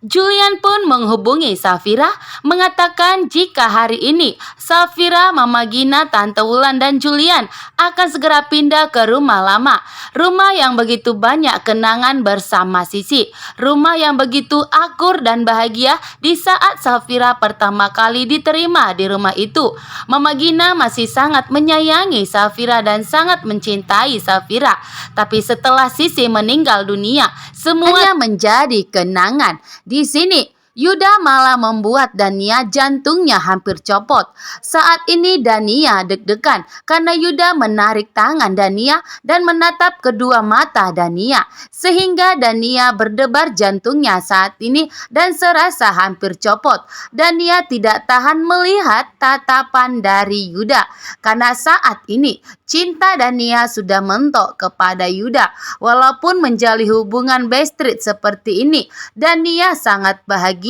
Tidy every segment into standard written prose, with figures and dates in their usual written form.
Julian pun menghubungi Safira, mengatakan jika hari ini Safira, Mama Gina, Tante Wulan, dan Julian akan segera pindah ke rumah lama. Rumah yang begitu banyak kenangan bersama Sisi. Rumah yang begitu akur dan bahagia di saat Safira pertama kali diterima di rumah itu. Mama Gina masih sangat menyayangi Safira dan sangat mencintai Safira. Tapi setelah Sisi meninggal dunia, semuanya menjadi kenangan. Di sini, Yuda malah membuat Dania jantungnya hampir copot. Saat ini Dania deg-degan karena Yuda menarik tangan Dania dan menatap kedua mata Dania. Sehingga Dania berdebar jantungnya saat ini dan serasa hampir copot. Dania tidak tahan melihat tatapan dari Yuda. Karena saat ini cinta Dania sudah mentok kepada Yuda. Walaupun menjalin hubungan bestrit seperti ini, Dania sangat bahagia.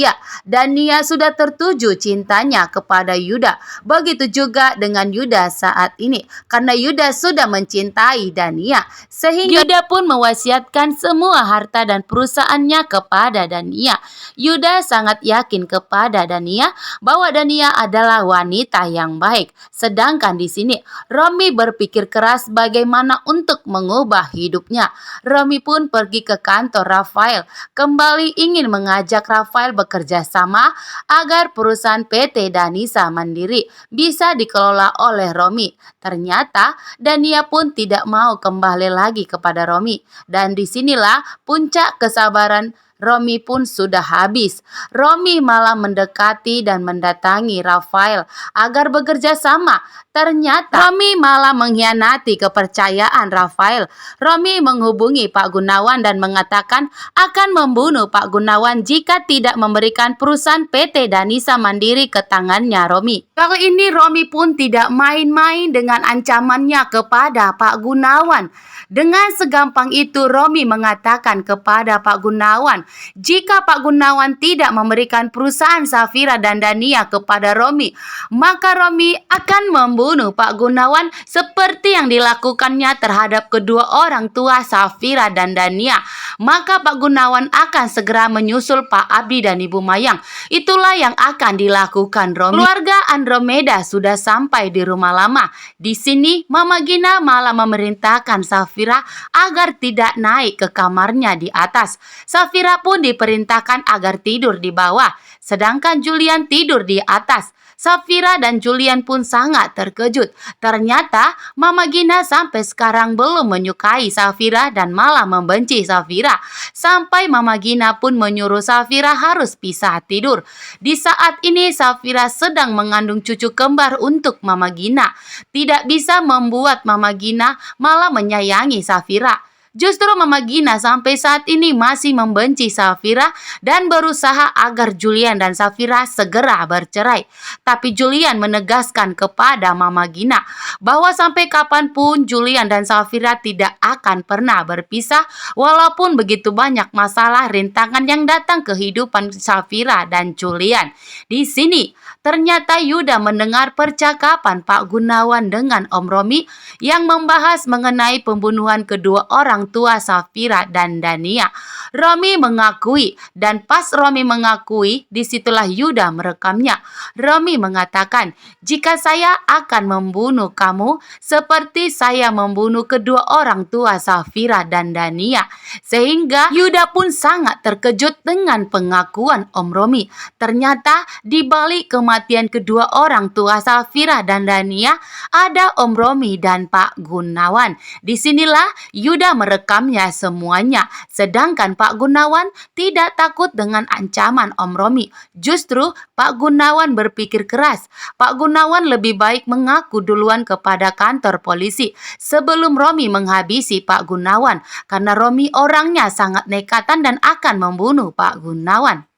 Dania sudah tertuju cintanya kepada Yuda. Begitu juga dengan Yuda saat ini. Karena Yuda sudah mencintai Dania. Sehingga Yuda pun mewasiatkan semua harta dan perusahaannya kepada Dania. Yuda sangat yakin kepada Dania bahwa Dania adalah wanita yang baik. Sedangkan di sini Romi berpikir keras bagaimana untuk mengubah hidupnya. Romi pun pergi ke kantor Rafael. Kembali ingin mengajak Rafael bekerja sama agar perusahaan PT Danisa Mandiri bisa dikelola oleh Romi. Ternyata Dania pun tidak mau kembali lagi kepada Romi. Dan disinilah puncak kesabaran Romi pun sudah habis. Romi malah mendekati dan mendatangi Rafael agar bekerja sama. Ternyata Romi malah mengkhianati kepercayaan Rafael. Romi menghubungi Pak Gunawan dan mengatakan akan membunuh Pak Gunawan jika tidak memberikan perusahaan PT Danisa Mandiri ke tangannya Romi. Kali ini Romi pun tidak main-main dengan ancamannya kepada Pak Gunawan. Dengan segampang itu Romi mengatakan kepada Pak Gunawan, jika Pak Gunawan tidak memberikan perusahaan Safira dan Dania kepada Romi, maka Romi akan membunuh Pak Gunawan seperti yang dilakukannya terhadap kedua orang tua Safira dan Dania. Maka Pak Gunawan akan segera menyusul Pak Abi dan Ibu Mayang. Itulah yang akan dilakukan Romi. Keluarga Andromeda sudah sampai di rumah lama. Di sini Mama Gina malah memerintahkan Safira agar tidak naik ke kamarnya di atas. Safira pun diperintahkan agar tidur di bawah, sedangkan Julian tidur di atas. Safira dan Julian pun sangat terkejut. Ternyata Mama Gina sampai sekarang belum menyukai Safira dan malah membenci Safira. Sampai Mama Gina pun menyuruh Safira harus pisah tidur. Di saat ini Safira sedang mengandung cucu kembar untuk Mama Gina. Tidak bisa membuat Mama Gina malah menyayangi Safira. Justru Mama Gina sampai saat ini masih membenci Safira dan berusaha agar Julian dan Safira segera bercerai. Tapi Julian menegaskan kepada Mama Gina bahwa sampai kapanpun Julian dan Safira tidak akan pernah berpisah walaupun begitu banyak masalah rintangan yang datang ke kehidupan Safira dan Julian. Di sini ternyata Yuda mendengar percakapan Pak Gunawan dengan Om Romi yang membahas mengenai pembunuhan kedua orang tua Safira dan Dania. Romi mengakui dan pas Romi mengakui disitulah Yuda merekamnya. Romi mengatakan, jika saya akan membunuh kamu seperti saya membunuh kedua orang tua Safira dan Dania. Sehingga Yuda pun sangat terkejut dengan pengakuan Om Romi. Ternyata di balik kematian kedua orang tua Safira dan Dania ada Om Romi dan Pak Gunawan. Disinilah Yuda merekamnya semuanya. Sedangkan Pak Gunawan tidak takut dengan ancaman Om Romi. Justru Pak Gunawan berpikir keras. Pak Gunawan lebih baik mengaku duluan kepada kantor polisi sebelum Romi menghabisi Pak Gunawan. Karena Romi orangnya sangat nekatan dan akan membunuh Pak Gunawan.